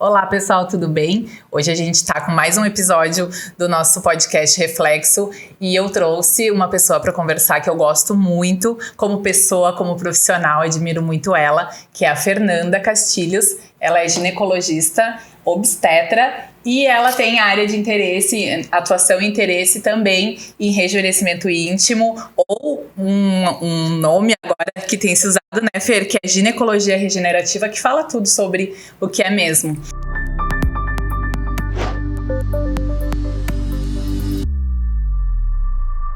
Olá pessoal, tudo bem? Hoje a gente está com mais um episódio do nosso podcast Reflexo e eu trouxe uma pessoa para conversar que eu gosto muito, como pessoa, como profissional, admiro muito ela, que é a Fernanda Castilhos. Ela é ginecologista, obstetra e ela tem área de interesse, atuação e interesse também em rejuvenescimento íntimo, ou um nome agora que tem se usado, né, Fer, que é ginecologia regenerativa, que fala tudo sobre o que é mesmo.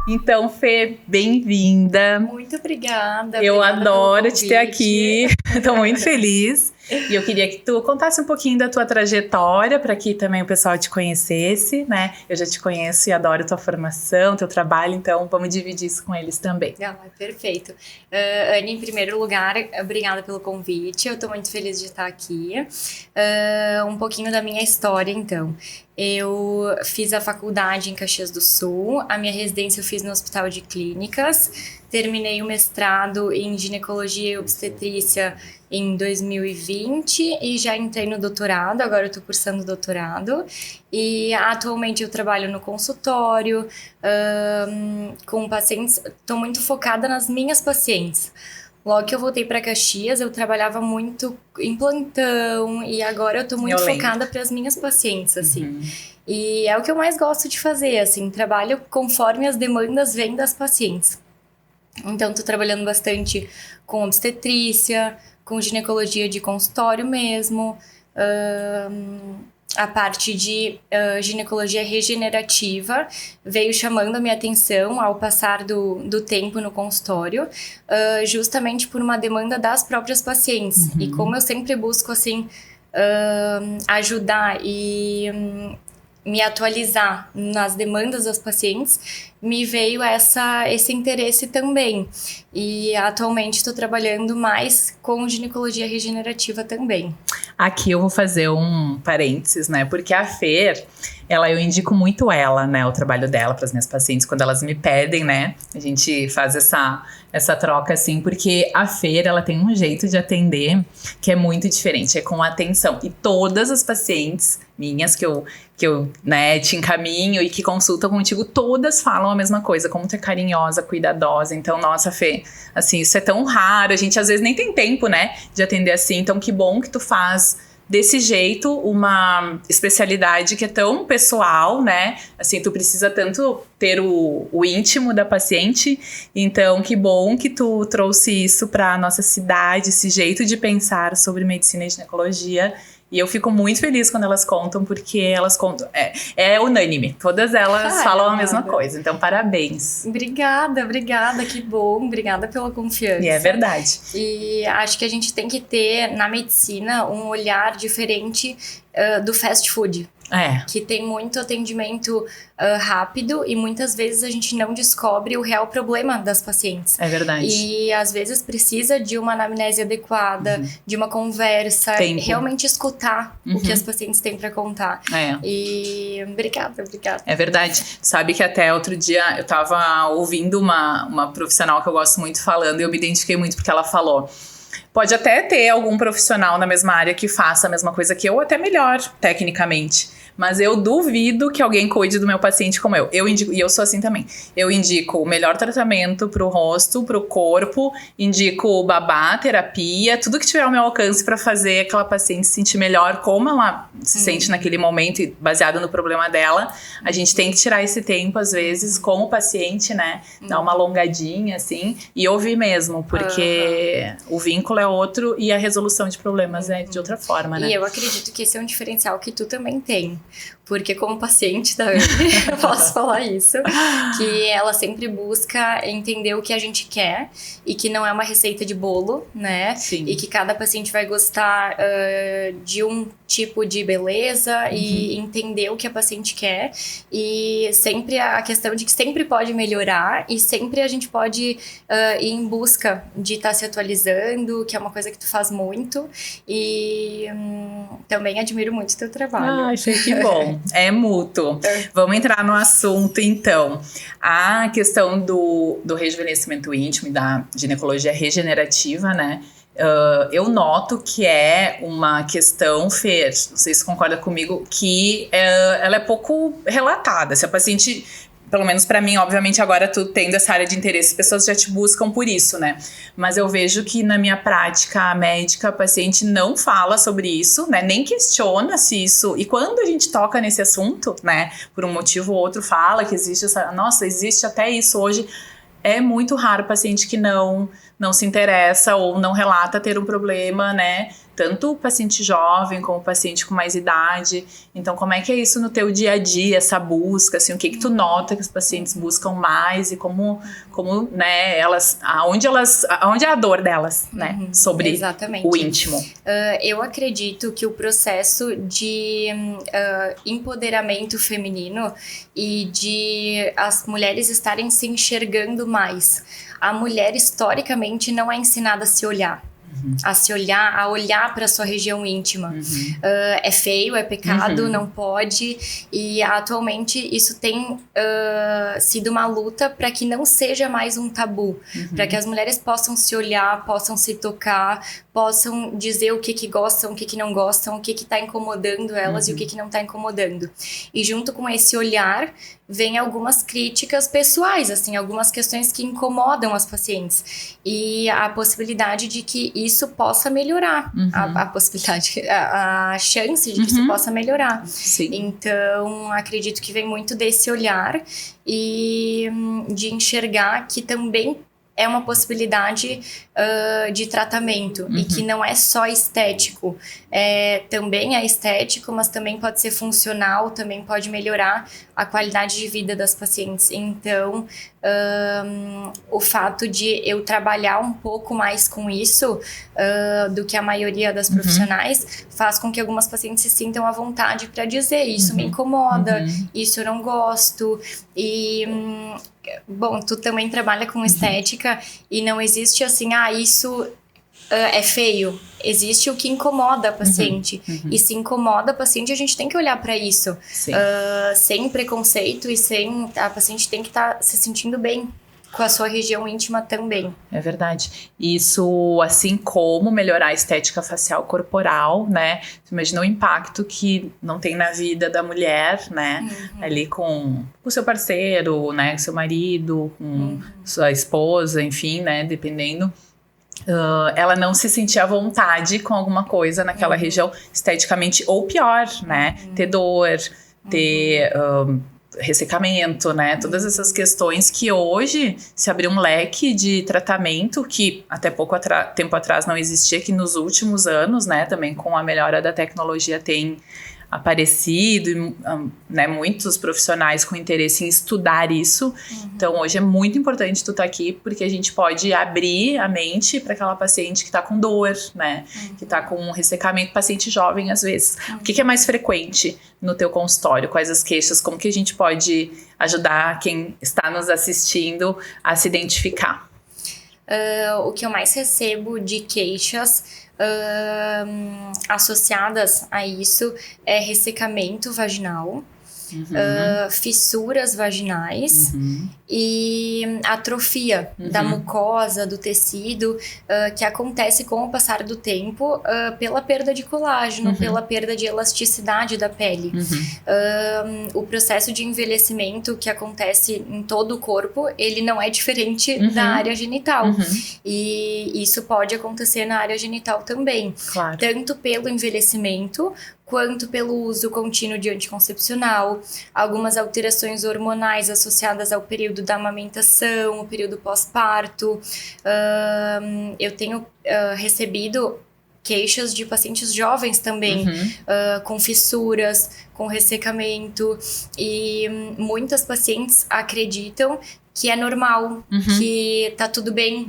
Então, Fê, bem-vinda. Muito obrigada. Eu adoro te ter aqui. Estou muito feliz. E eu queria que tu contasse um pouquinho da tua trajetória, para que também o pessoal te conhecesse, né? Eu já te conheço e adoro tua formação, teu trabalho, então vamos dividir isso com eles também. Perfeito. Anny, em primeiro lugar, obrigada pelo convite. Eu estou muito feliz de estar aqui. Um pouquinho da minha história, então. Eu fiz a faculdade em Caxias do Sul, a minha residência eu fiz no Hospital de Clínicas, terminei o mestrado em ginecologia e obstetrícia em 2020 e já entrei no doutorado, agora eu estou cursando doutorado e atualmente eu trabalho no consultório com pacientes, estou muito focada nas minhas pacientes. Logo que eu voltei para Caxias, eu trabalhava muito em plantão e agora eu tô muito focada para as minhas pacientes, assim. Uhum. E é o que eu mais gosto de fazer, assim, trabalho conforme as demandas vêm das pacientes. Então, tô trabalhando bastante com obstetrícia, com ginecologia de consultório mesmo, a parte de ginecologia regenerativa veio chamando a minha atenção ao passar do tempo no consultório, justamente por uma demanda das próprias pacientes. Uhum. E como eu sempre busco, assim, ajudar e me atualizar nas demandas das pacientes, me veio esse interesse também. E atualmente estou trabalhando mais com ginecologia regenerativa também. Aqui eu vou fazer um parênteses, né? Porque a Fer, eu indico muito ela, né? O trabalho dela para as minhas pacientes, quando elas me pedem, né? A gente faz essa troca, assim, porque a Fer, ela tem um jeito de atender que é muito diferente, é com atenção. E todas as pacientes minhas que eu né, te encaminho e que consultam contigo, todas falam a mesma coisa, como tu é carinhosa, cuidadosa. Então, nossa, Fê, assim, isso é tão raro, a gente às vezes nem tem tempo, né, de atender assim. Então, que bom que tu faz desse jeito uma especialidade que é tão pessoal, né? Assim, tu precisa tanto ter o íntimo da paciente. Então, que bom que tu trouxe isso para nossa cidade, esse jeito de pensar sobre medicina e ginecologia. E eu fico muito feliz quando elas contam, porque elas contam... É unânime. Todas elas falam a mesma coisa. Então, parabéns. Obrigada, que bom. Obrigada pela confiança. E é verdade. E acho que a gente tem que ter, na medicina, um olhar diferente do fast food. Que tem muito atendimento rápido e muitas vezes a gente não descobre o real problema das pacientes. É verdade. E às vezes precisa de uma anamnese adequada, de uma conversa, realmente escutar o que as pacientes têm para contar. E obrigada. É verdade. Sabe que até outro dia eu tava ouvindo uma profissional que eu gosto muito falando e eu me identifiquei muito porque ela falou: pode até ter algum profissional na mesma área que faça a mesma coisa que eu, até melhor, tecnicamente. Mas eu duvido que alguém cuide do meu paciente como eu. Eu indico, e eu sou assim também. Eu indico o melhor tratamento pro rosto, pro corpo, indico babá, terapia, tudo que tiver ao meu alcance para fazer aquela paciente se sentir melhor, como ela se sente naquele momento, baseado no problema dela. A gente tem que tirar esse tempo, às vezes, com o paciente, né? Dar uma alongadinha, assim, e ouvir mesmo, porque o vínculo é outro e a resolução de problemas é de outra forma, né? E eu acredito que esse é um diferencial que tu também tem. Porque como paciente da Anny, eu posso falar isso, que ela sempre busca entender o que a gente quer e que não é uma receita de bolo, né? Sim. E que cada paciente vai gostar de um tipo de beleza e entender o que a paciente quer. E sempre a questão de que sempre pode melhorar e sempre a gente pode ir em busca de estar se atualizando, que é uma coisa que tu faz muito. E também admiro muito o teu trabalho. Achei que bom. É mútuo. Vamos entrar no assunto, então. A questão do rejuvenescimento íntimo e da ginecologia regenerativa, né? eu noto que é uma questão, Fer, não sei se você concorda comigo, que ela é pouco relatada. Se a paciente, pelo menos pra mim, obviamente agora tu tendo essa área de interesse, as pessoas já te buscam por isso, né? Mas eu vejo que na minha prática médica, a paciente não fala sobre isso, né? Nem questiona se isso... E quando a gente toca nesse assunto, né? Por um motivo ou outro fala que existe essa... Nossa, existe até isso hoje. É muito raro o paciente que não se interessa ou não relata ter um problema, né? Tanto o paciente jovem como o paciente com mais idade. Então, como é que é isso no teu dia a dia, essa busca, assim, o que tu nota que os pacientes buscam mais e como né, aonde é a dor delas, né, sobre exatamente. o íntimo? Eu acredito que o processo de empoderamento feminino e de as mulheres estarem se enxergando mais. A mulher, historicamente, não é ensinada a se olhar. A olhar para sua região íntima. É feio, é pecado, não pode. E atualmente isso tem sido uma luta para que não seja mais um tabu. Para que as mulheres possam se olhar, possam se tocar, possam dizer o que gostam, o que não gostam, o que está incomodando elas e o que não está incomodando. E junto com esse olhar, vem algumas críticas pessoais, assim, algumas questões que incomodam as pacientes. E a possibilidade de que isso possa melhorar. A chance de que isso possa melhorar. Sim. Então, acredito que vem muito desse olhar e de enxergar que também é uma possibilidade de tratamento e que não é só estético. Também é estético, mas também pode ser funcional, também pode melhorar a qualidade de vida das pacientes. Então, o fato de eu trabalhar um pouco mais com isso do que a maioria das profissionais faz com que algumas pacientes se sintam à vontade para dizer isso me incomoda, isso eu não gosto. E... bom, tu também trabalha com estética e não existe assim, isso é feio. Existe o que incomoda a paciente. E se incomoda a paciente, a gente tem que olhar para isso. Sem preconceito e a paciente tem que estar se sentindo bem com a sua região íntima também. É verdade. Isso, assim como melhorar a estética facial corporal, né? Você imagina o impacto que não tem na vida da mulher, né? Ali com o seu parceiro, né? Com seu marido, com sua esposa, enfim, né? Dependendo. Ela não se sentir à vontade com alguma coisa naquela região esteticamente, ou pior, né? Ter dor, ter... ressecamento, né? Todas essas questões que hoje se abriu um leque de tratamento que até pouco tempo atrás não existia, que nos últimos anos, né, também com a melhora da tecnologia tem aparecido, e, né, muitos profissionais com interesse em estudar isso. Então, hoje é muito importante tu estar aqui, porque a gente pode abrir a mente para aquela paciente que está com dor, né, que está com um ressecamento, paciente jovem às vezes. O que é mais frequente no teu consultório? Quais as queixas? Como que a gente pode ajudar quem está nos assistindo a se identificar? O que eu mais recebo de queixas associadas a isso é ressecamento vaginal, fissuras vaginais e atrofia da mucosa, do tecido, que acontece com o passar do tempo pela perda de colágeno, pela perda de elasticidade da pele. O processo de envelhecimento que acontece em todo o corpo, ele não é diferente da área genital. E isso pode acontecer na área genital também. Claro. Tanto pelo envelhecimento, quanto pelo uso contínuo de anticoncepcional, algumas alterações hormonais associadas ao período da amamentação, o período pós-parto. Eu tenho recebido queixas de pacientes jovens também, com fissuras, com ressecamento, e muitas pacientes acreditam que é normal, que tá tudo bem,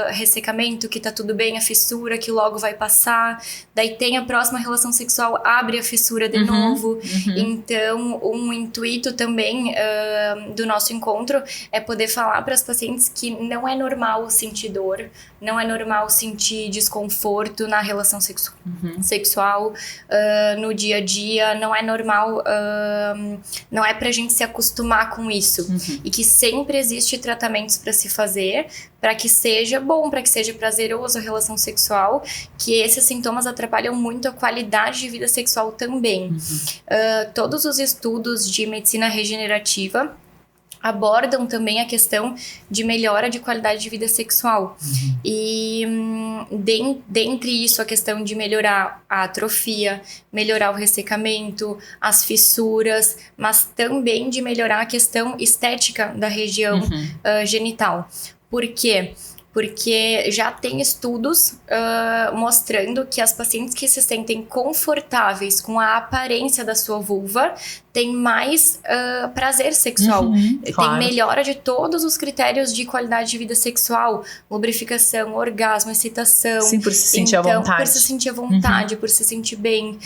ressecamento, que tá tudo bem, a fissura, que logo vai passar. Daí tem a próxima relação sexual, abre a fissura de novo. Então, um intuito também do nosso encontro é poder falar para as pacientes que não é normal sentir dor, não é normal sentir desconforto na relação sexual, no dia a dia, não é normal, não é pra gente se acostumar com isso. E que sempre existem tratamentos para se fazer, para que seja bom, para que seja prazeroso a relação sexual, que esses sintomas atrapalham muito a qualidade de vida sexual também. Todos os estudos de medicina regenerativa abordam também a questão de melhora de qualidade de vida sexual. E dentre isso, a questão de melhorar a atrofia, melhorar o ressecamento, as fissuras, mas também de melhorar a questão estética da região genital. Por quê? Porque já tem estudos mostrando que as pacientes que se sentem confortáveis com a aparência da sua vulva têm mais prazer sexual, claro. tem melhora de todos os critérios de qualidade de vida sexual, lubrificação, orgasmo, excitação. Sim, por se sentir à vontade. Por se sentir à vontade, por se sentir bem.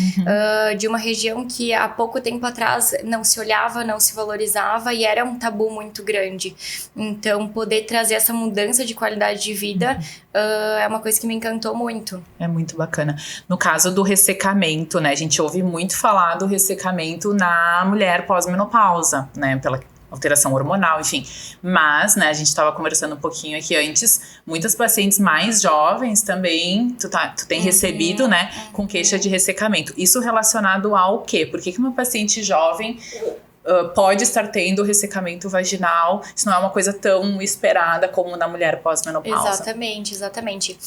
De uma região que há pouco tempo atrás não se olhava, não se valorizava e era um tabu muito grande. Então, poder trazer essa mudança de qualidade de vida é uma coisa que me encantou muito. É muito bacana. No caso do ressecamento, né? A gente ouve muito falar do ressecamento na mulher pós-menopausa, né? Pela alteração hormonal, enfim. Mas, né, a gente estava conversando um pouquinho aqui antes, muitas pacientes mais jovens também, tu tem recebido, né, com queixa de ressecamento. Isso relacionado ao quê? Por que uma paciente jovem pode estar tendo ressecamento vaginal? Isso não é uma coisa tão esperada como na mulher pós-menopausa. Exatamente.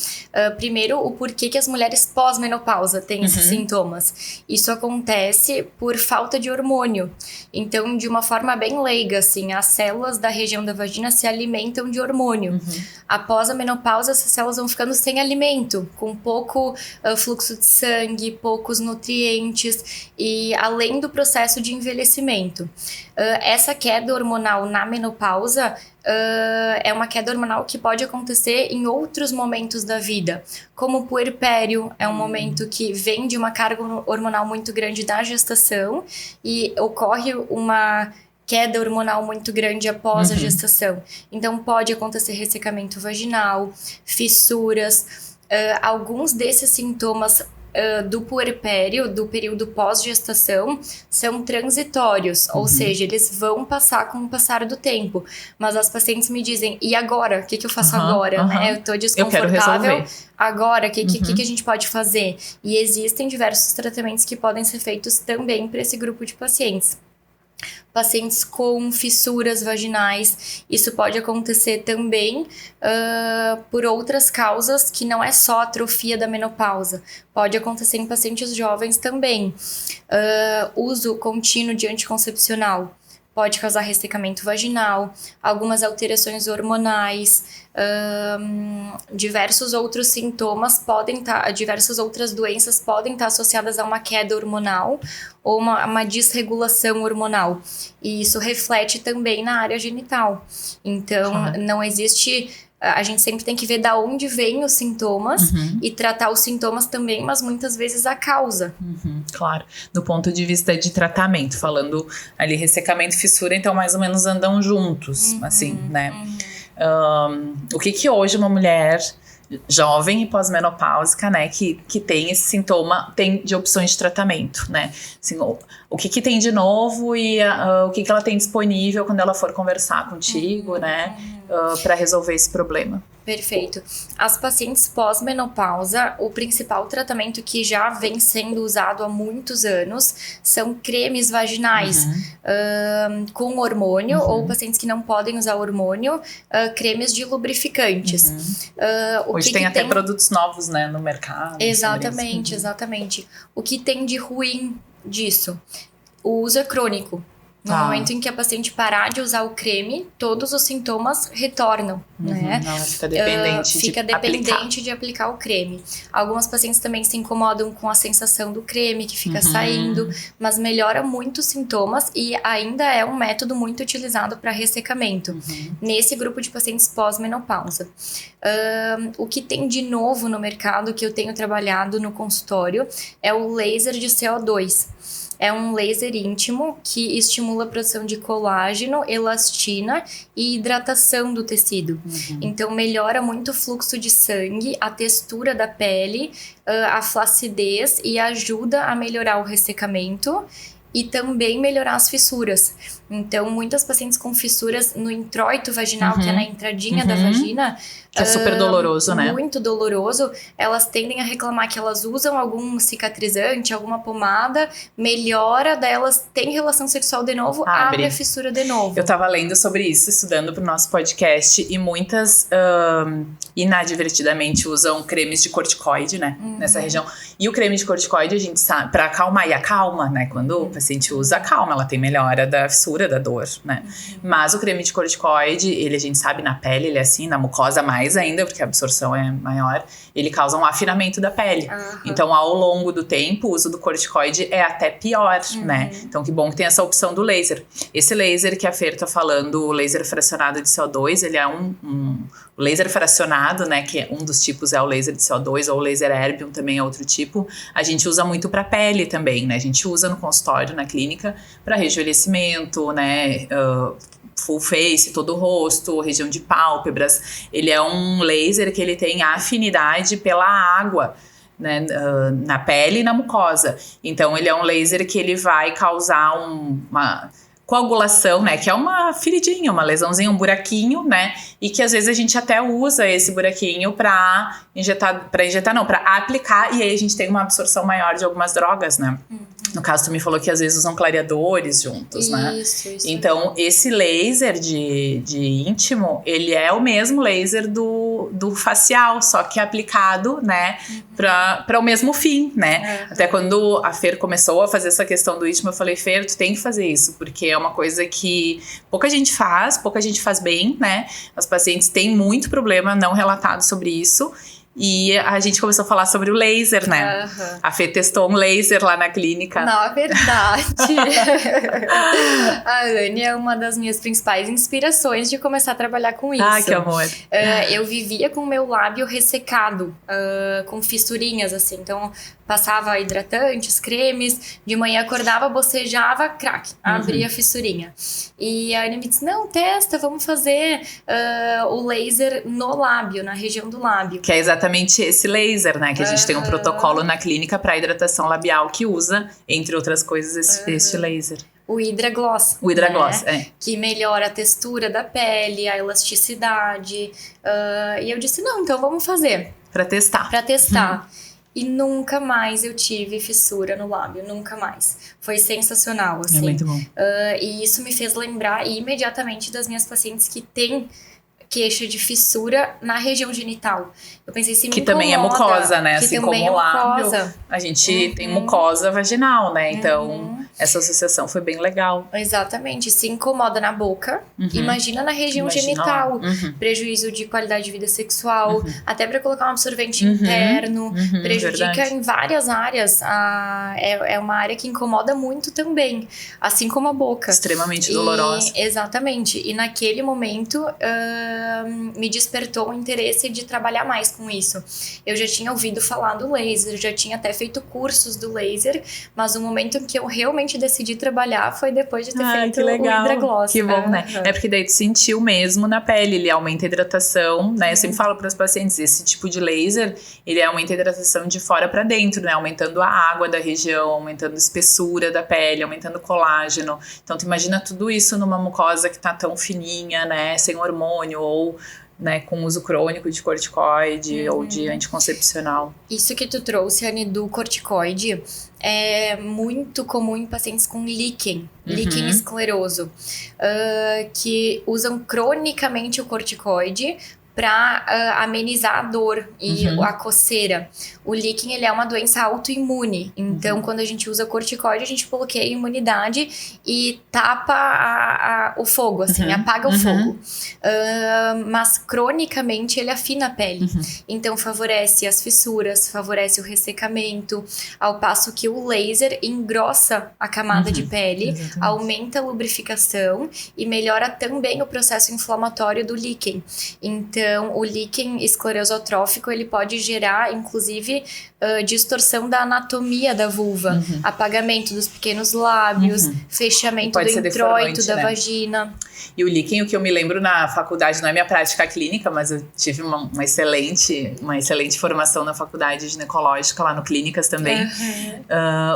Primeiro, o porquê que as mulheres pós-menopausa têm esses sintomas. Isso acontece por falta de hormônio. Então, de uma forma bem leiga, assim, as células da região da vagina se alimentam de hormônio. Após a menopausa, essas células vão ficando sem alimento, com pouco fluxo de sangue, poucos nutrientes, e além do processo de envelhecimento. Essa queda hormonal na menopausa é uma queda hormonal que pode acontecer em outros momentos da vida, como o puerpério, é um momento que vem de uma carga hormonal muito grande da gestação e ocorre uma queda hormonal muito grande após a gestação. Então, pode acontecer ressecamento vaginal, fissuras, alguns desses sintomas do puerpério, do período pós-gestação, são transitórios, ou seja, eles vão passar com o passar do tempo. Mas as pacientes me dizem, e agora? O que eu faço agora? Né? Eu tô desconfortável. Agora, o que a gente pode fazer? E existem diversos tratamentos que podem ser feitos também para esse grupo de pacientes. Pacientes com fissuras vaginais, isso pode acontecer também por outras causas que não é só atrofia da menopausa, pode acontecer em pacientes jovens também. Uso contínuo de anticoncepcional pode causar ressecamento vaginal, algumas alterações hormonais, diversos outros sintomas diversas outras doenças podem estar associadas a uma queda hormonal ou uma desregulação hormonal. E isso reflete também na área genital. Então, não existe... A gente sempre tem que ver da onde vêm os sintomas e tratar os sintomas também, mas muitas vezes a causa. Claro. Do ponto de vista de tratamento, falando ali ressecamento e fissura, então mais ou menos andam juntos, assim, né? O que hoje uma mulher jovem e pós-menopáusica, né, que tem esse sintoma, tem de opções de tratamento, né? Assim, o que tem de novo e o que ela tem disponível quando ela for conversar contigo, né, para resolver esse problema. Perfeito. As pacientes pós-menopausa, o principal tratamento que já vem sendo usado há muitos anos são cremes vaginais com hormônio, ou pacientes que não podem usar hormônio, cremes de lubrificantes. Hoje tem até produtos novos, né, no mercado. Exatamente. O que tem de ruim disso? O uso é crônico. No momento em que a paciente parar de usar o creme, todos os sintomas retornam, né? Ela fica dependente de aplicar o creme. Algumas pacientes também se incomodam com a sensação do creme que fica saindo, mas melhora muito os sintomas e ainda é um método muito utilizado para ressecamento nesse grupo de pacientes pós-menopausa. O que tem de novo no mercado que eu tenho trabalhado no consultório é o laser de CO2. É um laser íntimo que estimula a produção de colágeno, elastina e hidratação do tecido. Então, melhora muito o fluxo de sangue, a textura da pele, a flacidez e ajuda a melhorar o ressecamento e também melhorar as fissuras. Então, muitas pacientes com fissuras no introito vaginal, que é na entradinha da vagina, que é super doloroso, né? Muito doloroso. Elas tendem a reclamar que elas usam algum cicatrizante, alguma pomada, melhora, daí elas têm relação sexual de novo, abre a fissura de novo. Eu tava lendo sobre isso, estudando pro nosso podcast, e muitas inadvertidamente usam cremes de corticoide, né? Nessa região. E o creme de corticoide, a gente sabe, pra acalmar, e acalma, né? Quando o paciente usa, acalma, ela tem melhora da fissura, da dor, né? Mas o creme de corticoide, ele, a gente sabe, na pele, ele é assim, na mucosa mais ainda, porque a absorção é maior, ele causa um afinamento da pele. Então, ao longo do tempo, o uso do corticoide é até pior, né? Então, que bom que tem essa opção do laser. Esse laser que a Fer tá falando, o laser fracionado de CO2, ele é o laser fracionado, né, que um dos tipos é o laser de CO2, ou o laser erbium também é outro tipo. A gente usa muito para pele também, né? A gente usa no consultório, na clínica, para rejuvenescimento, né? Full face, todo o rosto, região de pálpebras. Ele é um laser que ele tem afinidade pela água, né, na pele e na mucosa. Então, ele é um laser que ele vai causar uma coagulação, né, que é uma feridinha, uma lesãozinha, um buraquinho, né, e que às vezes a gente até usa esse buraquinho para aplicar, e aí a gente tem uma absorção maior de algumas drogas, né. No caso, tu me falou que às vezes usam clareadores juntos, né? Isso. Então, esse laser de íntimo, ele é o mesmo laser do facial, só que aplicado, né, para o mesmo fim, né? Até quando a Fer começou a fazer essa questão do íntimo, eu falei, Fer, tu tem que fazer isso, porque é uma coisa que pouca gente faz bem, né? As pacientes têm muito problema não relatado sobre isso. E a gente começou a falar sobre o laser, né? A Fê testou um laser lá na clínica. Na verdade, a Anne é uma das minhas principais inspirações de começar a trabalhar com isso. Ah, que amor. Eu vivia com o meu lábio ressecado, com fissurinhas, assim. Então, passava hidratantes, cremes, de manhã acordava, bocejava, crack, abria a fissurinha. E a Anne me disse, não, testa, vamos fazer o laser no lábio, na região do lábio. Que é exatamente esse laser, né? Que a gente tem um protocolo na clínica para hidratação labial que usa, entre outras coisas, este laser. O Hydra-Gloss. O Hydra-Gloss, né? Que melhora a textura da pele, a elasticidade. E eu disse, não, então vamos fazer. Pra testar. E nunca mais eu tive fissura no lábio, nunca mais. Foi sensacional, assim. É muito bom. E isso me fez lembrar imediatamente das minhas pacientes que têm queixa de fissura na região genital. Eu pensei, se me que também é mucosa, né? Que Assim também como o lábio, mucosa. A gente tem mucosa vaginal, né? Então, essa associação foi bem legal. Exatamente. Se incomoda na boca, imagina na região genital. Prejuízo de qualidade de vida sexual, até para colocar um absorvente interno. Prejudica verdade. em várias áreas. É uma área que incomoda muito também. Assim como a boca. Extremamente dolorosa. Exatamente. E naquele momento, me despertou o interesse de trabalhar mais com isso. Eu já tinha ouvido falar do laser, já tinha até feito cursos do laser, mas o momento em que eu realmente decidi trabalhar foi depois de ter feito o Hydra-Gloss. Que bom, né? É porque daí tu sentiu mesmo na pele, ele aumenta a hidratação, né? Eu sempre falo para os pacientes, esse tipo de laser, ele aumenta a hidratação de fora para dentro, né? Aumentando a água da região, aumentando a espessura da pele, aumentando o colágeno. Então, tu imagina tudo isso numa mucosa que tá tão fininha, né? Sem hormônio ou, né, com uso crônico de corticoide ou de anticoncepcional. Isso que tu trouxe, Anne, do corticoide é muito comum em pacientes com líquen escleroso, que usam cronicamente o corticoide para amenizar a dor e a coceira. O líquen, ele é uma doença autoimune. Então, quando a gente usa corticoide, a gente bloqueia a imunidade e tapa o fogo, assim, apaga o fogo. Mas, cronicamente, ele afina a pele. Então, favorece as fissuras, favorece o ressecamento, ao passo que o laser engrossa a camada de pele, aumenta a lubrificação e melhora também o processo inflamatório do líquen. Então, o líquen esclerosotrófico, ele pode gerar, inclusive, distorção da anatomia da vulva, apagamento dos pequenos lábios, fechamento do introito da vagina. E o líquen, o que eu me lembro na faculdade, não é minha prática clínica, mas eu tive uma excelente formação na faculdade ginecológica, lá no Clínicas também.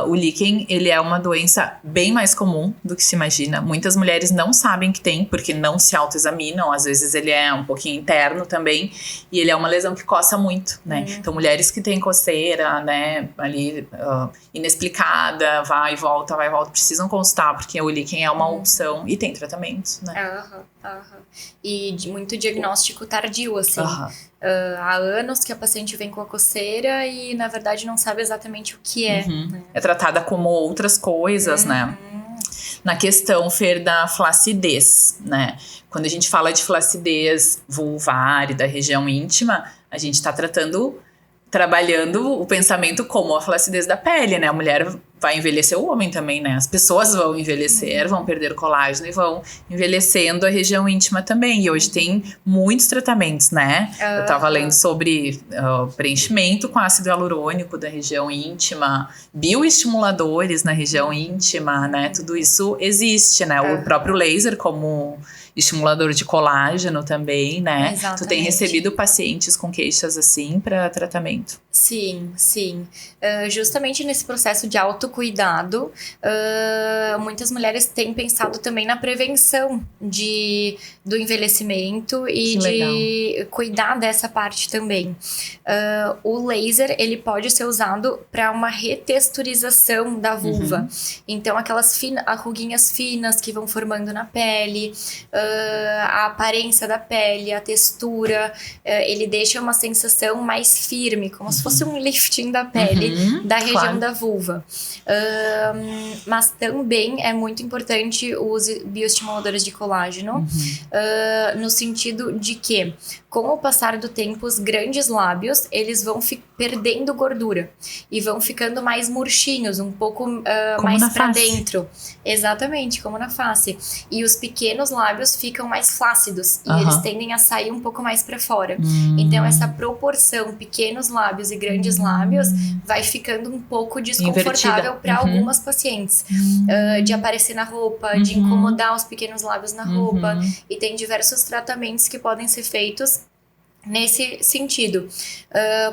O líquen, ele é uma doença bem mais comum do que se imagina. Muitas mulheres não sabem que tem, porque não se autoexaminam. Às vezes ele é um pouquinho interno também. E ele é uma lesão que coça muito, né? Então, mulheres que têm coceira, né, ali inexplicada, vai e volta, precisam consultar, porque o líquen é uma opção e tem tratamento, né? E muito diagnóstico tardio, assim. Há anos que a paciente vem com a coceira e, na verdade, não sabe exatamente o que é. Né? É tratada como outras coisas, né? Na questão, Fer, da flacidez, né? Quando a gente fala de flacidez vulvar e da região íntima, a gente está trabalhando o pensamento como a flacidez da pele, né? A mulher vai envelhecer, o homem também, né? As pessoas vão envelhecer, vão perder colágeno e vão envelhecendo a região íntima também. E hoje tem muitos tratamentos, né? Eu tava lendo sobre preenchimento com ácido hialurônico da região íntima, bioestimuladores na região íntima, né? Tudo isso existe, né? O próprio laser como estimulador de colágeno também, né? Exatamente. Tu tem recebido pacientes com queixas assim para tratamento? Sim. Justamente nesse processo de autocuidado, muitas mulheres têm pensado também na prevenção do envelhecimento e de cuidar dessa parte também. O laser, ele pode ser usado para uma retexturização da vulva. Então, aquelas ruguinhas finas que vão formando na pele, a aparência da pele, a textura, ele deixa uma sensação mais firme, como se fosse um lifting da pele, da região da vulva. Mas também é muito importante o uso de bioestimuladores de colágeno, no sentido de que, com o passar do tempo, os grandes lábios, eles vão perdendo gordura e vão ficando mais murchinhos, um pouco mais para dentro. Exatamente, como na face. E os pequenos lábios ficam mais flácidos e eles tendem a sair um pouco mais para fora. Então, essa proporção pequenos lábios e grandes lábios vai ficando um pouco desconfortável para algumas pacientes. De aparecer na roupa, de incomodar os pequenos lábios na roupa. E tem diversos tratamentos que podem ser feitos nesse sentido.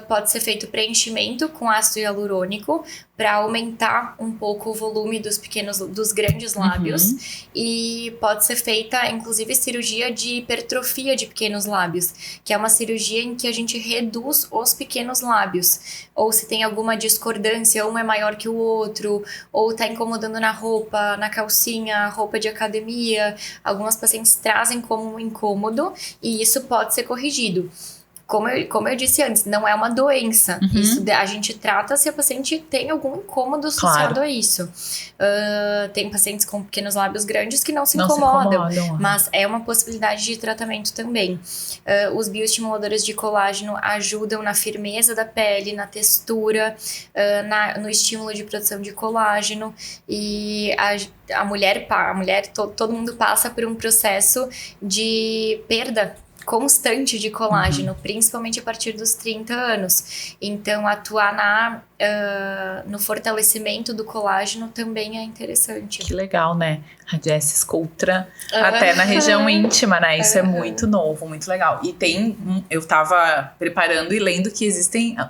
Pode ser feito preenchimento com ácido hialurônico para aumentar um pouco o volume dos grandes lábios, e pode ser feita inclusive cirurgia de hipertrofia de pequenos lábios, que é uma cirurgia em que a gente reduz os pequenos lábios, ou se tem alguma discordância, um é maior que o outro, ou está incomodando na roupa, na calcinha, roupa de academia. Algumas pacientes trazem como um incômodo e isso pode ser corrigido. Como eu disse antes, não é uma doença. Isso a gente trata se a paciente tem algum incômodo associado a isso. Tem pacientes com pequenos lábios grandes que não se incomodam. Mas é uma possibilidade de tratamento também. Os bioestimuladores de colágeno ajudam na firmeza da pele, na textura, no estímulo de produção de colágeno. E a mulher, todo mundo passa por um processo de perda constante de colágeno, principalmente a partir dos 30 anos. Então, atuar no fortalecimento do colágeno também é interessante. Que legal, né? A Jessie Sculptra até na região íntima, né? Isso é muito novo, muito legal. E eu tava preparando e lendo que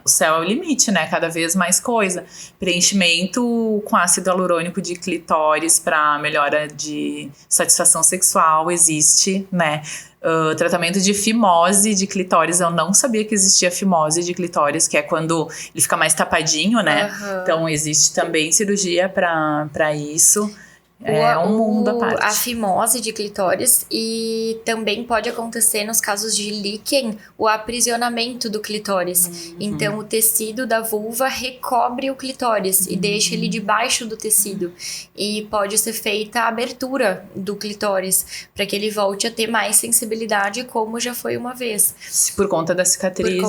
o céu é o limite, né? Cada vez mais coisa. Preenchimento com ácido hialurônico de clitóris para melhora de satisfação sexual existe, né? Tratamento de fimose de clitóris, eu não sabia que existia fimose de clitóris, que é quando ele fica mais tapadinho, né? Então existe também cirurgia para isso. É um mundo à parte. A fimose de clitóris, e também pode acontecer nos casos de líquen, o aprisionamento do clitóris. Então, o tecido da vulva recobre o clitóris e deixa ele debaixo do tecido. E pode ser feita a abertura do clitóris para que ele volte a ter mais sensibilidade, como já foi uma vez. Por conta da cicatriz.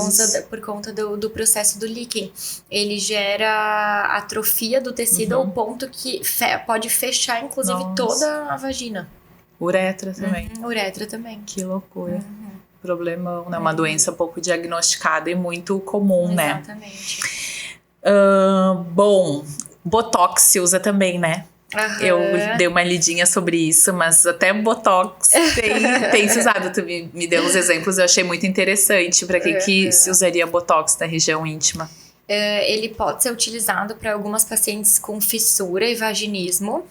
Por conta do processo do líquen. Ele gera atrofia do tecido ao ponto que pode fechar inclusive toda a vagina. Uretra também. Uretra também. Que loucura. Problema, né? Uma doença pouco diagnosticada e muito comum, Exatamente. né? Bom, Botox se usa também, né? Eu dei uma lidinha sobre isso, mas até Botox tem se usado. Tu me deu uns exemplos, eu achei muito interessante. Pra que se usaria Botox na região íntima? Ele pode ser utilizado para algumas pacientes com fissura e vaginismo,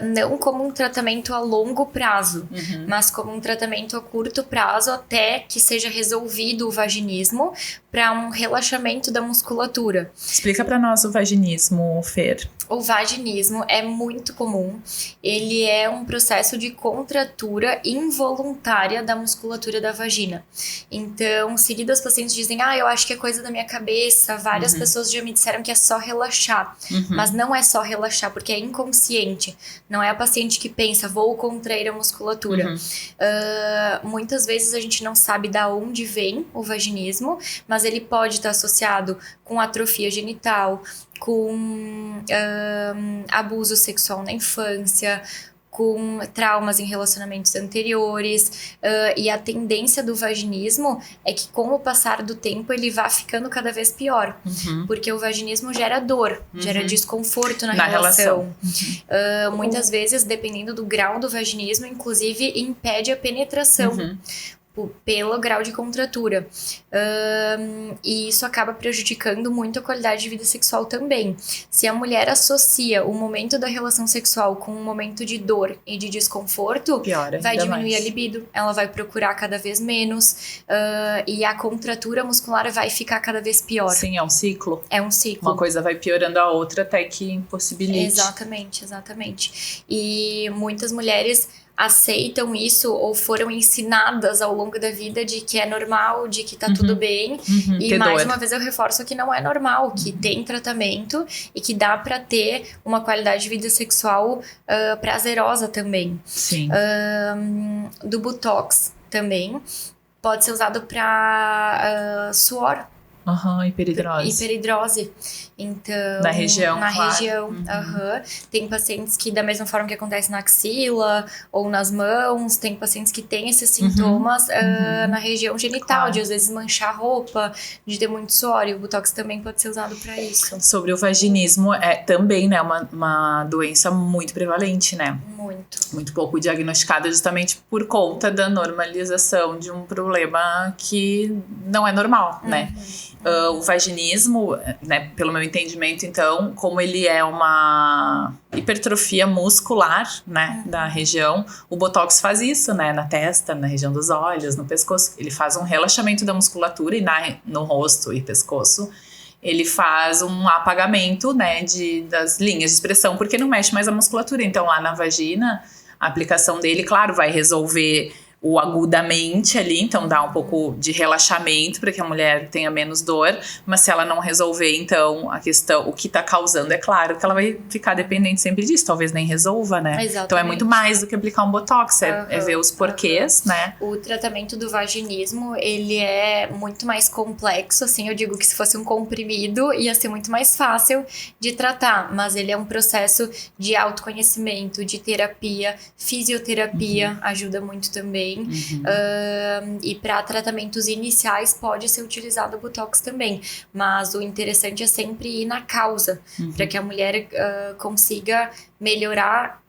não como um tratamento a longo prazo, mas como um tratamento a curto prazo até que seja resolvido o vaginismo, para um relaxamento da musculatura. Explica para nós o vaginismo, Fer. O vaginismo é muito comum. Ele é um processo de contratura involuntária da musculatura da vagina. Então, seguidas, pacientes dizem, eu acho que é coisa da minha cabeça. Várias pessoas já me disseram que é só relaxar. Mas não é só relaxar, porque é inconsciente. Não é a paciente que pensa, vou contrair a musculatura. Muitas vezes a gente não sabe de onde vem o vaginismo, mas ele pode estar associado com atrofia genital, com abuso sexual na infância, com traumas em relacionamentos anteriores, e a tendência do vaginismo é que com o passar do tempo ele vá ficando cada vez pior, porque o vaginismo gera dor, gera desconforto na relação. Muitas vezes, dependendo do grau do vaginismo, inclusive impede a penetração pelo grau de contratura. E isso acaba prejudicando muito a qualidade de vida sexual também. Se a mulher associa o momento da relação sexual com um momento de dor e de desconforto, vai diminuir a libido, ela vai procurar cada vez menos, e a contratura muscular vai ficar cada vez pior. Sim, é um ciclo. É um ciclo. Uma coisa vai piorando a outra até que impossibilite. Exatamente. E muitas mulheres aceitam isso ou foram ensinadas ao longo da vida de que é normal, de que tá tudo bem. E mais uma vez eu reforço que não é normal, que tem tratamento e que dá pra ter uma qualidade de vida sexual prazerosa também. Sim. Do Botox também pode ser usado pra suor. Hiperidrose. Então, na região, Tem pacientes que, da mesma forma que acontece na axila ou nas mãos, tem pacientes que têm esses sintomas na região genital, de às vezes manchar a roupa, de ter muito suor, e o Botox também pode ser usado para isso. Sobre o vaginismo, é também, né, uma doença muito prevalente, né? Muito pouco diagnosticada, justamente por conta da normalização de um problema que não é normal, né? O vaginismo, né, pelo meu entendimento, então, como ele é uma hipertrofia muscular, né, da região, o Botox faz isso, né, na testa, na região dos olhos, no pescoço. Ele faz um relaxamento da musculatura e no rosto e pescoço ele faz um apagamento, né, das linhas de expressão, porque não mexe mais a musculatura. Então, lá na vagina, a aplicação dele, claro, vai resolver o agudamente ali, então dá um pouco de relaxamento para que a mulher tenha menos dor, mas se ela não resolver, então, a questão, o que tá causando, é claro que ela vai ficar dependente sempre disso, talvez nem resolva, né? Exatamente. Então é muito mais do que aplicar um Botox, é ver os porquês, né? O tratamento do vaginismo, ele é muito mais complexo, assim, eu digo que se fosse um comprimido, ia ser muito mais fácil de tratar, mas ele é um processo de autoconhecimento, de terapia, fisioterapia, ajuda muito também. E para tratamentos iniciais pode ser utilizado o Botox também, mas o interessante é sempre ir na causa, para que a mulher consiga melhorar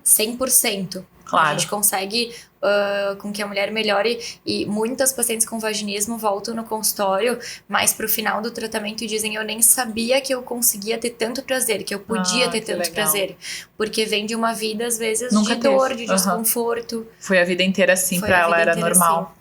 100%. Claro. A gente consegue com que a mulher melhore, e muitas pacientes com vaginismo voltam no consultório mais pro final do tratamento e dizem: eu nem sabia que eu conseguia ter tanto prazer, que eu podia ter tanto prazer, porque vem de uma vida às vezes de dor, de desconforto. Foi a vida inteira assim, pra ela era normal.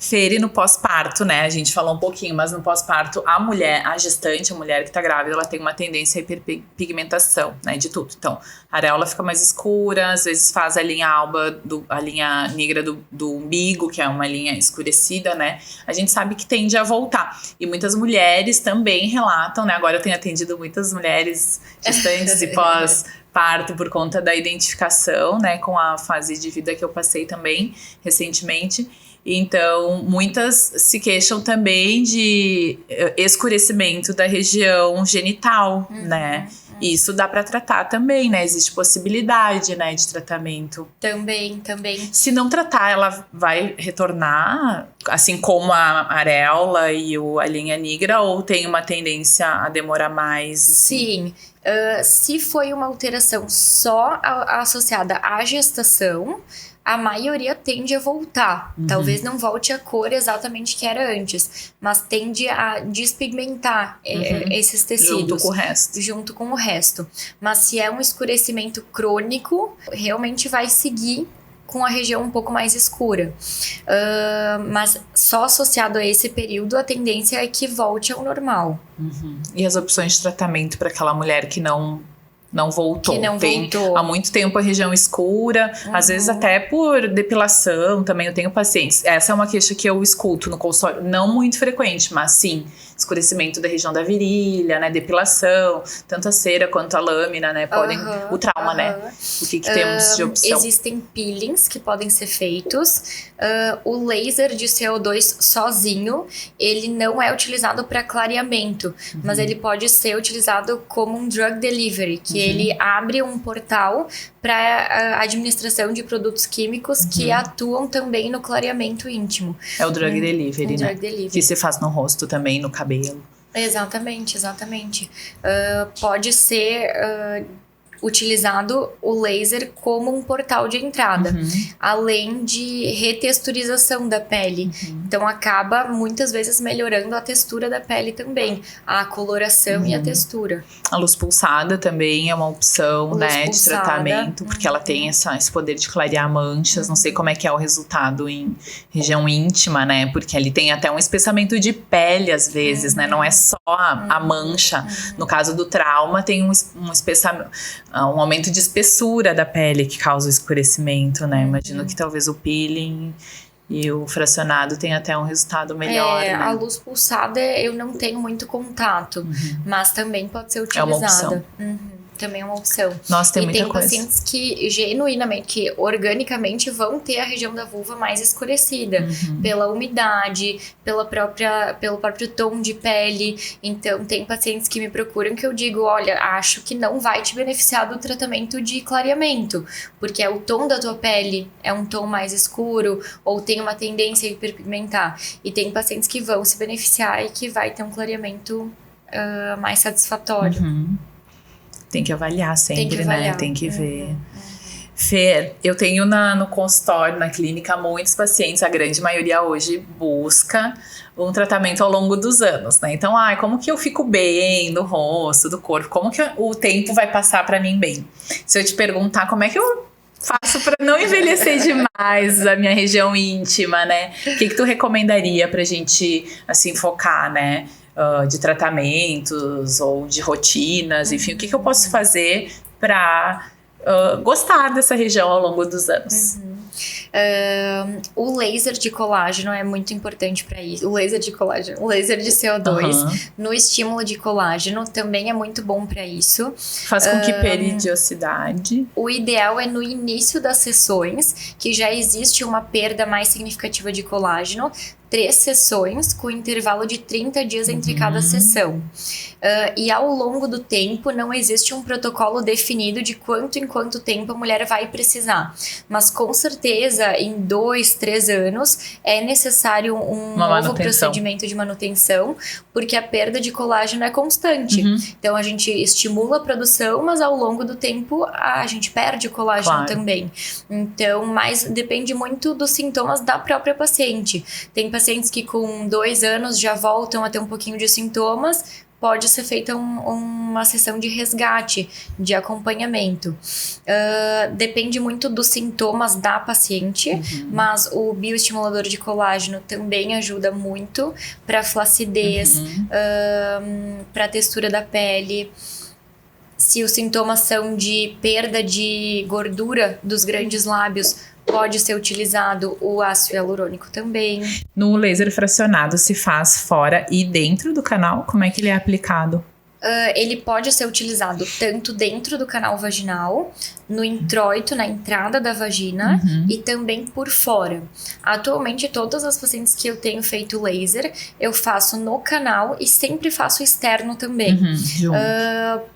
Fer, e no pós-parto, né, a gente falou um pouquinho, mas no pós-parto, a gestante, a mulher que tá grávida, ela tem uma tendência à hiperpigmentação, né, de tudo. Então, a areola fica mais escura, às vezes faz a linha alba, a linha negra do umbigo, que é uma linha escurecida, né, a gente sabe que tende a voltar. E muitas mulheres também relatam, né, agora eu tenho atendido muitas mulheres gestantes e pós-parto por conta da identificação, né, com a fase de vida que eu passei também recentemente. Então, muitas se queixam também de escurecimento da região genital, né? Isso dá para tratar também, né? Existe possibilidade, né, de tratamento. Também. Se não tratar, ela vai retornar, assim como a areola e a linha nigra, ou tem uma tendência a demorar mais? Sim. Assim? Se foi uma alteração só associada à gestação, a maioria tende a voltar. Talvez não volte a cor exatamente que era antes, mas tende a despigmentar esses tecidos. Junto com Junto com o resto. o resto. Mas se é um escurecimento crônico, realmente vai seguir com a região um pouco mais escura. Mas só associado a esse período, a tendência é que volte ao normal. E as opções de tratamento para aquela mulher que não voltou. Voltou. Há muito tempo a região escura, às vezes até por depilação também. Eu tenho pacientes. Essa é uma queixa que eu escuto no consultório, não muito frequente, mas sim, escurecimento da região da virilha, né? Depilação, tanto a cera quanto a lâmina, né? Podem, o trauma, né? O que temos de opção? Existem peelings que podem ser feitos. O laser de CO2 sozinho, ele não é utilizado para clareamento, mas ele pode ser utilizado como um drug delivery, que ele abre um portal para administração de produtos químicos que atuam também no clareamento íntimo. É o drug delivery, né? Drug delivery. Que se faz no rosto também, no cabelo. Exatamente. Pode ser utilizado o laser como um portal de entrada, além de retexturização da pele. Então acaba muitas vezes melhorando a textura da pele também, a coloração e a textura. A luz pulsada também é uma opção, né, de tratamento, porque ela tem esse poder de clarear manchas. Não sei como é que é o resultado em região íntima, né, porque ali tem até um espessamento de pele às vezes, né, não é só a mancha. No caso do trauma tem um espessamento, um aumento de espessura da pele que causa o escurecimento, né? Imagino que talvez o peeling e o fracionado tenham até um resultado melhor, né? A luz pulsada eu não tenho muito contato, mas também pode ser utilizada. É uma opção. Também é uma opção. Nossa, tem muita coisa. E tem pacientes que genuinamente, que organicamente vão ter a região da vulva mais escurecida, pela umidade, pelo próprio tom de pele. Então, tem pacientes que me procuram que eu digo, olha, acho que não vai te beneficiar do tratamento de clareamento, porque o tom da tua pele é um tom mais escuro, ou tem uma tendência a hiperpigmentar. E tem pacientes que vão se beneficiar e que vai ter um clareamento mais satisfatório. Tem que avaliar sempre, né? Tem que ver. Fer, eu tenho no consultório, na clínica, muitos pacientes, a grande maioria hoje busca um tratamento ao longo dos anos, né? Então, como que eu fico bem no rosto, do corpo? Como que o tempo vai passar pra mim bem? Se eu te perguntar como é que eu faço pra não envelhecer demais a minha região íntima, né? O que tu recomendaria pra gente, assim, focar, né? De tratamentos ou de rotinas, enfim, o que eu posso fazer para gostar dessa região ao longo dos anos? O laser de colágeno é muito importante para isso. O laser de colágeno, o laser de CO2 no estímulo de colágeno também é muito bom para isso. Faz com que peridiosidade. O ideal é no início das sessões, que já existe uma perda mais significativa de colágeno. 3 sessões com intervalo de 30 dias entre cada sessão. E ao longo do tempo não existe um protocolo definido de quanto em quanto tempo a mulher vai precisar. Mas com certeza em 2, 3 anos é necessário um novo procedimento de manutenção, porque a perda de colágeno é constante. Então a gente estimula a produção, mas ao longo do tempo a gente perde o colágeno também. Então, mas depende muito dos sintomas da própria paciente. Tem pacientes que com 2 anos já voltam a ter um pouquinho de sintomas, pode ser feita uma sessão de resgate, de acompanhamento. Depende muito dos sintomas da paciente, mas o bioestimulador de colágeno também ajuda muito para flacidez, para textura da pele. Se os sintomas são de perda de gordura dos grandes lábios, pode ser utilizado o ácido hialurônico também. No laser fracionado se faz fora e dentro do canal? Como é que ele é aplicado? Ele pode ser utilizado tanto dentro do canal vaginal, no introito, na entrada da vagina, e também por fora. Atualmente, todas as pacientes que eu tenho feito laser, eu faço no canal e sempre faço externo também.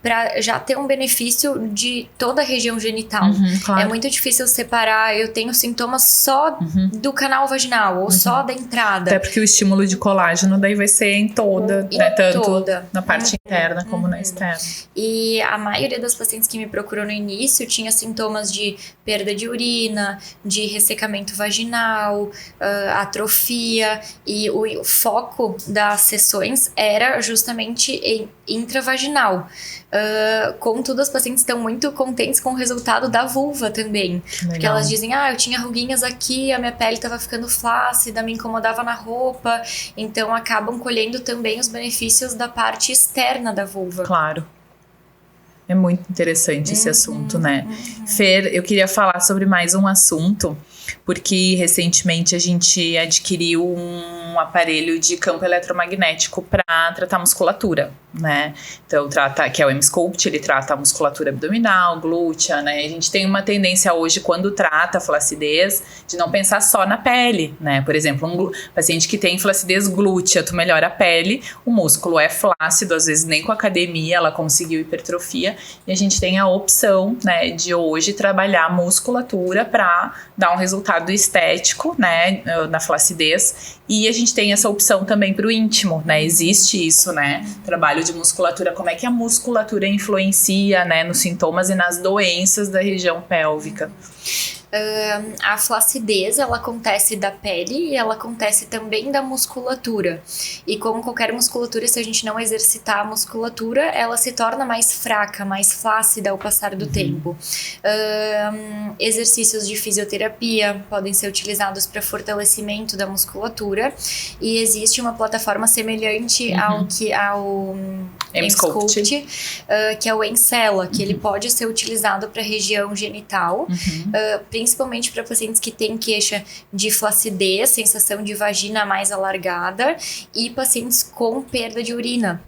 Para já ter um benefício de toda a região genital. Claro. É muito difícil separar, eu tenho sintomas só do canal vaginal ou só da entrada. Até porque o estímulo de colágeno daí vai ser em toda, né? Tanto toda. na parte interna como na externa. E a maioria das pacientes que me procurou no início tinha sintomas de perda de urina, de ressecamento vaginal, atrofia, e o foco das sessões era justamente em intravaginal. Contudo, as pacientes estão muito contentes com o resultado da vulva também. Legal. Porque elas dizem, eu tinha ruguinhas aqui, a minha pele estava ficando flácida, me incomodava na roupa. Então, acabam colhendo também os benefícios da parte externa da vulva. Claro. É muito interessante esse assunto, né? Fer, eu queria falar sobre mais um assunto, porque recentemente a gente adquiriu um aparelho de campo eletromagnético para tratar musculatura, né? Então, que é o M-Sculpt, ele trata a musculatura abdominal, glútea, né? A gente tem uma tendência hoje, quando trata a flacidez, de não pensar só na pele, né? Por exemplo, um paciente que tem flacidez glútea, tu melhora a pele, o músculo é flácido, às vezes nem com academia ela conseguiu hipertrofia, e a gente tem a opção, né, de hoje trabalhar a musculatura para dar um resultado estético, né, na flacidez, e a gente tem essa opção também para o íntimo, né? Existe isso, né? Trabalho de musculatura, como é que a musculatura influencia, né, nos sintomas e nas doenças da região pélvica. A flacidez, ela acontece da pele e ela acontece também da musculatura. E como qualquer musculatura, se a gente não exercitar a musculatura, ela se torna mais fraca, mais flácida ao passar do tempo. Exercícios de fisioterapia podem ser utilizados para fortalecimento da musculatura. E existe uma plataforma semelhante ao M-Sculpt, que é o Encella, que ele pode ser utilizado para a região genital, principalmente para pacientes que têm queixa de flacidez, sensação de vagina mais alargada, e pacientes com perda de urina.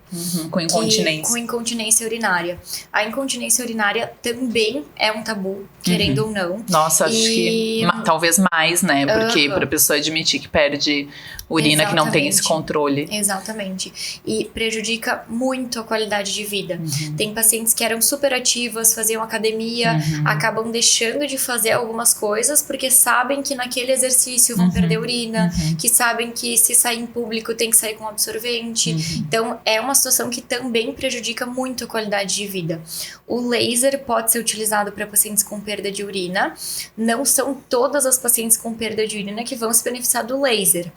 Com incontinência. Com incontinência urinária. A incontinência urinária também é um tabu, querendo ou não. Nossa, acho que talvez mais, né? Porque para a pessoa admitir que perde urina, que não tem esse controle. Exatamente. E prejudica muito a qualidade de vida. Tem pacientes que eram super ativas, faziam academia, acabam deixando de fazer algumas coisas porque sabem que naquele exercício vão perder urina, que sabem que se sair em público tem que sair com absorvente. Então, é uma situação que também prejudica muito a qualidade de vida. O laser pode ser utilizado para pacientes com perda de urina. Não são todas as pacientes com perda de urina que vão se beneficiar do laser.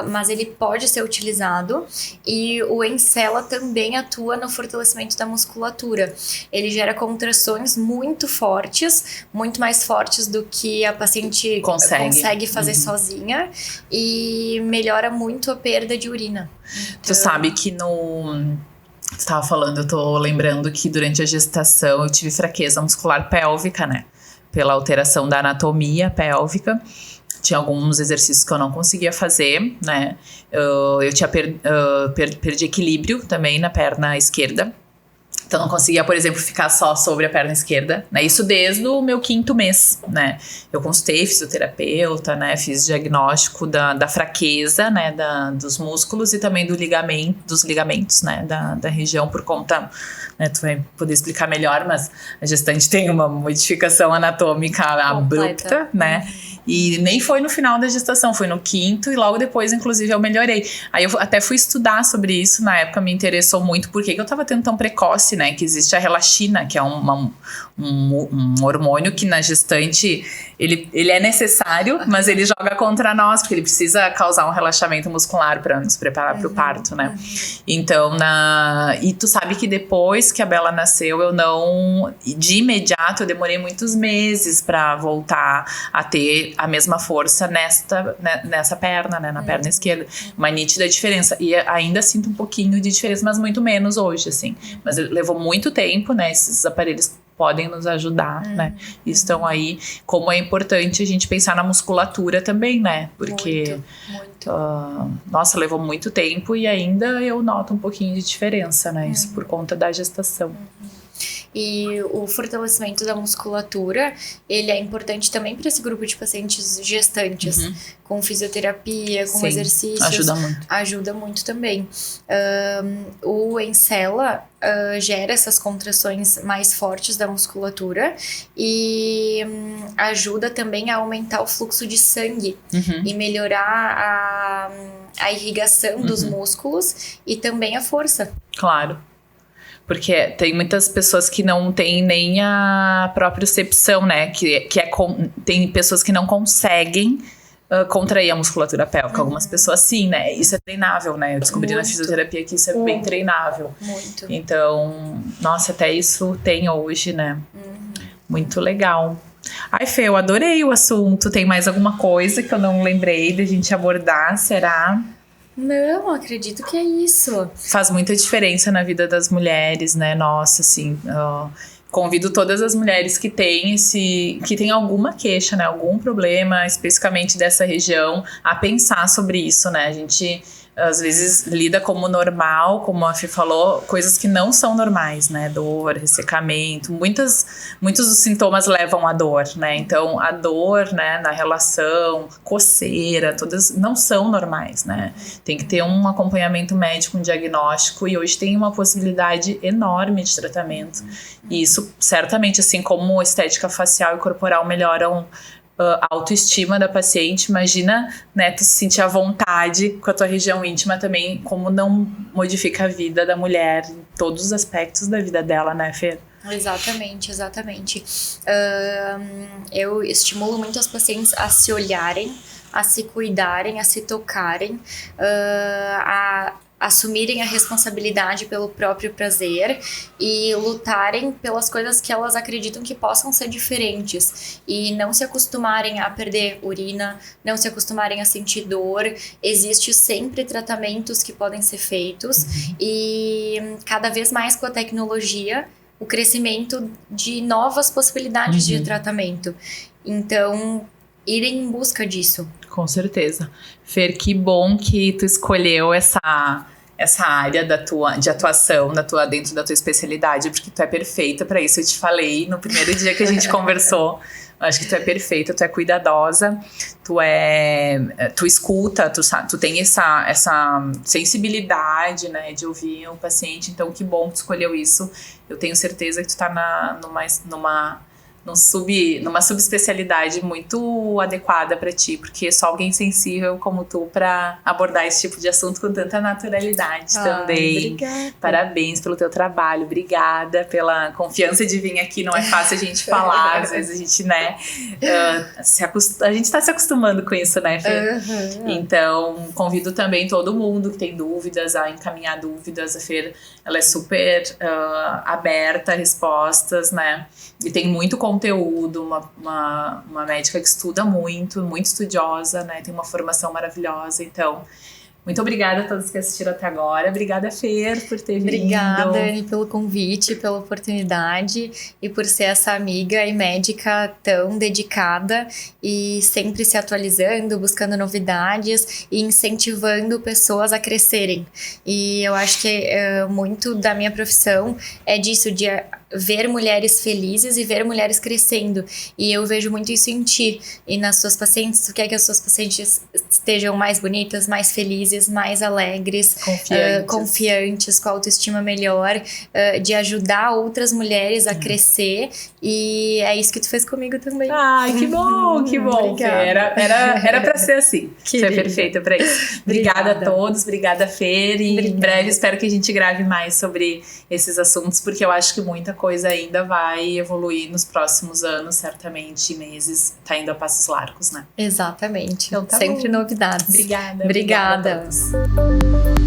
Mas ele pode ser utilizado, e o Encella também atua no fortalecimento da musculatura. Ele gera contrações muito fortes, muito mais fortes do que a paciente consegue fazer sozinha, e melhora muito a perda de urina. Tu sabe que Você estava falando, eu tô lembrando que durante a gestação eu tive fraqueza muscular pélvica, né? Pela alteração da anatomia pélvica. Tinha alguns exercícios que eu não conseguia fazer, né? Eu tinha perdi equilíbrio também na perna esquerda. Então, não conseguia, por exemplo, ficar só sobre a perna esquerda, né? Isso desde o meu 5º mês, né? Eu consultei fisioterapeuta, né? Fiz diagnóstico da fraqueza, né? Dos músculos e também dos ligamentos, né? Da região, por conta, né? Tu vai poder explicar melhor, mas a gestante tem uma modificação anatômica abrupta, né? E nem foi no final da gestação, foi no 5º, e logo depois, inclusive, eu melhorei. Aí eu até fui estudar sobre isso, na época me interessou muito, por que eu tava tendo tão precoce, né? Que existe a relaxina, que é um hormônio que na gestante, ele é necessário, mas ele joga contra nós, porque ele precisa causar um relaxamento muscular para nos preparar para o parto, né? Então, e tu sabe que depois que a Bela nasceu, de imediato, eu demorei muitos meses para voltar a ter a mesma força nessa perna, né? Na perna esquerda. Uma nítida diferença. E ainda sinto um pouquinho de diferença, mas muito menos hoje, assim. Mas levou levou muito tempo, né? Esses aparelhos podem nos ajudar, né? E estão aí. Como é importante a gente pensar na musculatura também, né? Porque, muito. Nossa, levou muito tempo e ainda eu noto um pouquinho de diferença, né? Isso por conta da gestação. E o fortalecimento da musculatura, ele é importante também para esse grupo de pacientes gestantes, com fisioterapia, com exercícios. Ajuda muito. Ajuda muito também. O Encela gera essas contrações mais fortes da musculatura e ajuda também a aumentar o fluxo de sangue e melhorar a irrigação dos músculos e também a força. Claro. Porque tem muitas pessoas que não têm nem a propriocepção, né? Tem pessoas que não conseguem contrair a musculatura pélvica. Algumas pessoas sim, né? Isso é treinável, né? Eu descobri na fisioterapia que isso é bem treinável. Muito. Então, nossa, até isso tem hoje, né? Muito legal. Ai, Fê, eu adorei o assunto. Tem mais alguma coisa que eu não lembrei da gente abordar? Será? Não, acredito que é isso. Faz muita diferença na vida das mulheres, né? Nossa, assim, convido todas as mulheres que têm alguma queixa, né? Algum problema especificamente dessa região a pensar sobre isso, né? A gente às vezes lida como normal, como a Fê falou, coisas que não são normais, né? Dor, ressecamento, muitos dos sintomas levam à dor, né? Então, a dor, né, na relação, coceira, todas não são normais, né? Tem que ter um acompanhamento médico, um diagnóstico, e hoje tem uma possibilidade enorme de tratamento. E isso, certamente, assim como estética facial e corporal melhoram a autoestima da paciente, imagina, né, tu se sentir à vontade com a tua região íntima também, como não modifica a vida da mulher em todos os aspectos da vida dela, né, Fê? Exatamente. Eu estimulo muito as pacientes a se olharem, a se cuidarem, a se tocarem, a assumirem a responsabilidade pelo próprio prazer e lutarem pelas coisas que elas acreditam que possam ser diferentes e não se acostumarem a perder urina, não se acostumarem a sentir dor. Existe sempre tratamentos que podem ser feitos e cada vez mais com a tecnologia, o crescimento de novas possibilidades de tratamento. Então, irem em busca disso. Com certeza. Fer, que bom que tu escolheu essa área de atuação dentro da tua especialidade, porque tu é perfeita para isso. Eu te falei no primeiro dia que a gente conversou. Eu acho que tu é perfeita, tu é cuidadosa, tu escuta, tu tem essa sensibilidade, né, de ouvir o paciente. Então, que bom que tu escolheu isso. Eu tenho certeza que tu tá numa subespecialidade muito adequada para ti, porque só alguém sensível como tu para abordar esse tipo de assunto com tanta naturalidade também. Obrigada. Parabéns pelo teu trabalho, obrigada pela confiança de vir aqui. Não é fácil a gente falar, às vezes a gente, né, a gente tá se acostumando com isso, né, Fê? Então, convido também todo mundo que tem dúvidas a encaminhar dúvidas. A Fê, ela é super aberta a respostas, né? E tem muito conteúdo, uma médica que estuda muito estudiosa, né? Tem uma formação maravilhosa. Então, muito obrigada a todos que assistiram até agora. Obrigada, Fer, por ter vindo. Obrigada, Anne, pelo convite, pela oportunidade e por ser essa amiga e médica tão dedicada e sempre se atualizando, buscando novidades e incentivando pessoas a crescerem. E eu acho que muito da minha profissão é disso, de ver mulheres felizes e ver mulheres crescendo. E eu vejo muito isso em ti e nas suas pacientes. Tu quer que as suas pacientes estejam mais bonitas, mais felizes, mais alegres, confiantes, com autoestima melhor, de ajudar outras mulheres a crescer. E é isso que tu fez comigo também. Ai, que bom, que bom. Era pra ser assim. Você é perfeita pra isso. Obrigada a todos, obrigada, Fer. E em breve espero que a gente grave mais sobre esses assuntos, porque eu acho que muita coisa ainda vai evoluir nos próximos anos, certamente, meses. Tá indo a passos largos, né? Exatamente. Então, tá sempre bom. novidades. Obrigada. Obrigada. A todos.